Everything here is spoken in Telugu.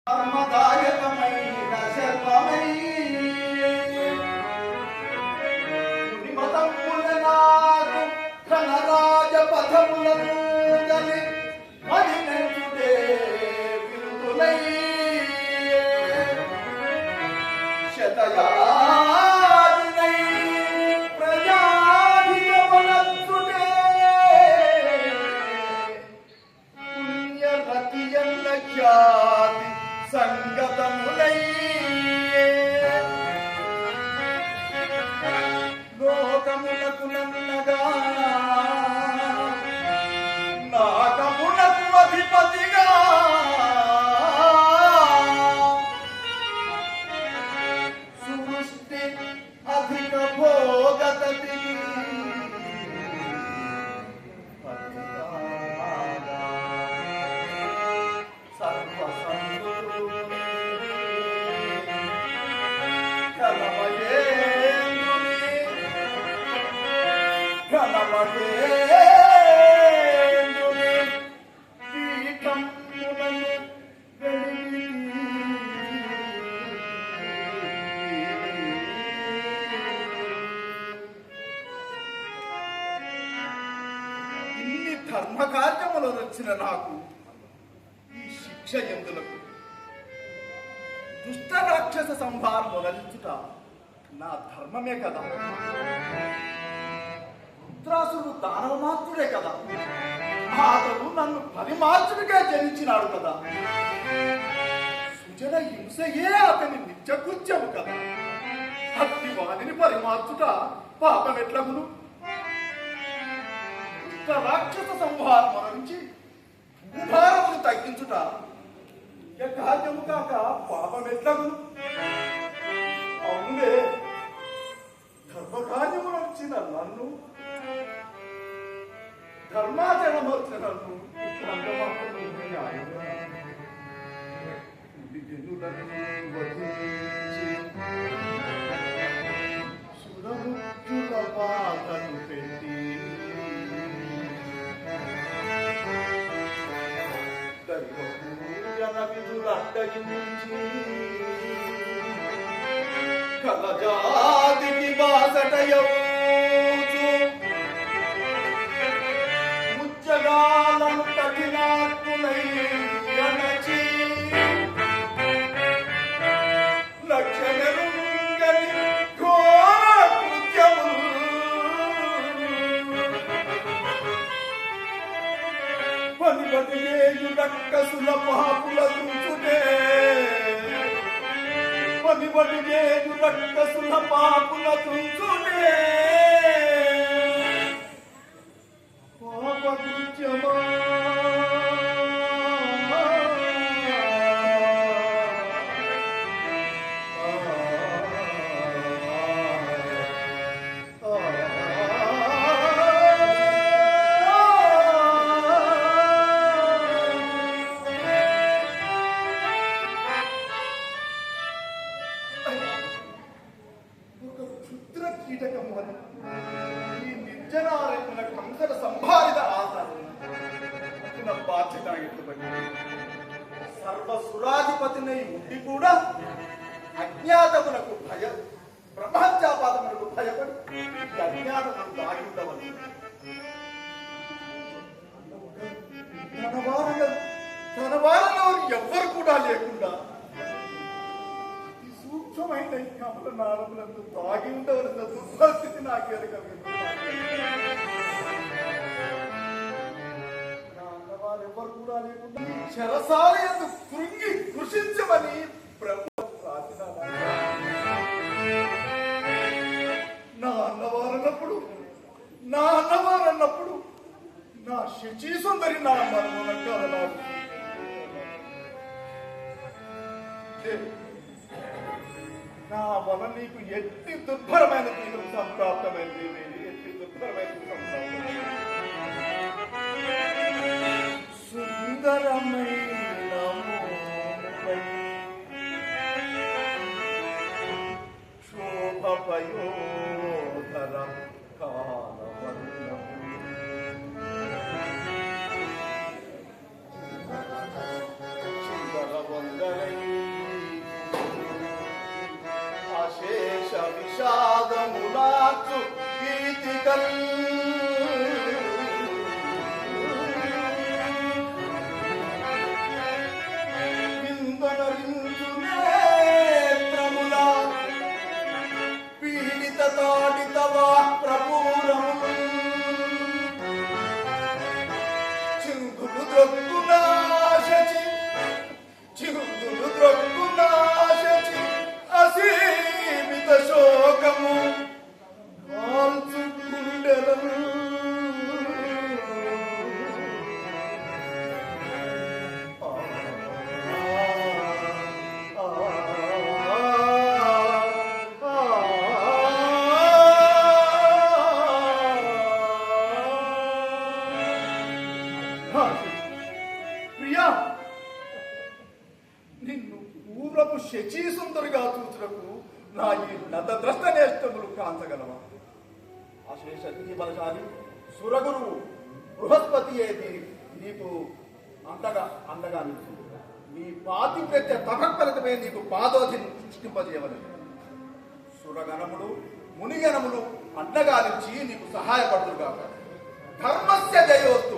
ధర్మదాయకమైన శర్మమై మతముల నాకు ఘనరాజ పథములను గలి మదినంచుటే విరుదులై శతయాదినై ప్రజాధికమనచ్చుటే పుణ్యరతియల్ల ఖ్యాతి సంగతములై లోకములకు నన్నగా నాకమునకు అధిపతిగా సృష్టి అధిక భోగతతి ఇన్ని ధర్మకార్యములు వచ్చిన నాకు ఈ శిక్ష ఎందులకు? దుష్ట రాక్షస సంహారము రచించుట నా ధర్మమే కదా. రుద్రాసుడు దానవమాత్రుడే కదా. అతడు నన్ను పరిమార్చుడిగా జనించినాడు కదా. సుజన హింసయే అతని నిత్యకృత్యము కదా. అట్టి వాణిని పరిమార్చుట పాపం ఎట్లగును? దుష్ట రాక్షస సంహారం నుంచి భూభారమును తగ్గించుట కార్యము కాక పాపం ఎట్లగును? అవునులే, ధర్మకార్యము వచ్చిన నన్ను, ధర్మాచరణ వచ్చిన నన్ను సురముఖ్యుల బాధను పెట్టి దైవపూజన విధులు అడ్డగించి కలజాతికి బాసటయవుచు ముచ్చగాలను కఠినాత్ములై గణచి లక్ష్యమెరుంగని ఘోర కృత్యము పనిపటిలేయు రక్కసుల పాపుల తుంచుటే పనిపటిలేయు రక్కసుల పాపుల తుంచుటే పాపకృత్యమా సర్వసురాధిపతినై ఉండి కూడా అజ్ఞాతమునకు బ్రహ్మత్యాపాదమునకు భయపడి అజ్ఞాతమును దాగి ఉండవని తన వారంలో ఎవ్వరు కూడా లేకుండా అతి సూక్ష్మమైన కమల నారములందు దాగి ఉండవలసిన దుర్పరిస్థితి నాకేది కలిగింది. ఎవరు కూడా లేకుండా చెరసాల యందు కృంగి కృషించమని ప్రభువు ప్రార్థన. నా అన్నవారన్నప్పుడు నా శచి సుందరి నా మరణాలు నా వల్ల నీకు ఎట్టి దుర్భరమైన తీవ్రం సంప్రాప్తమైంది. ఎట్టి దుర్భరమైన సుందరమైన శోభపయోధర కాలవర్ణము సుందర వందరై ములాచు గీతికల్ విందనరించు నేత్రముల పీడిత తాడితవా ప్రపూరములు చిందులు ద్రొక్కునాశచి చిందులు ద్రొక్కునాశచి అసీమిత శోకము కాల్చు గుండెలను ప్రియా, నిన్ను పూర్వపు శచీసుందరిగా చూచుటకు నా ఈ నతద్రష్ట నేష్టములు కాంచగలవా? అశేష దిగి బలశాలి సురగురువు బృహస్పతియే నీకు అండగా నిలుచు. నీ పాతివ్రత్య తపత్పరతమే నీకు పాదోధిని సృష్టింపజేయవలెను. సురగణములు మునిగణములు అండగా నిలిచి నీకు సహాయపడుతుగాక. ధర్మస్య జయోస్తు.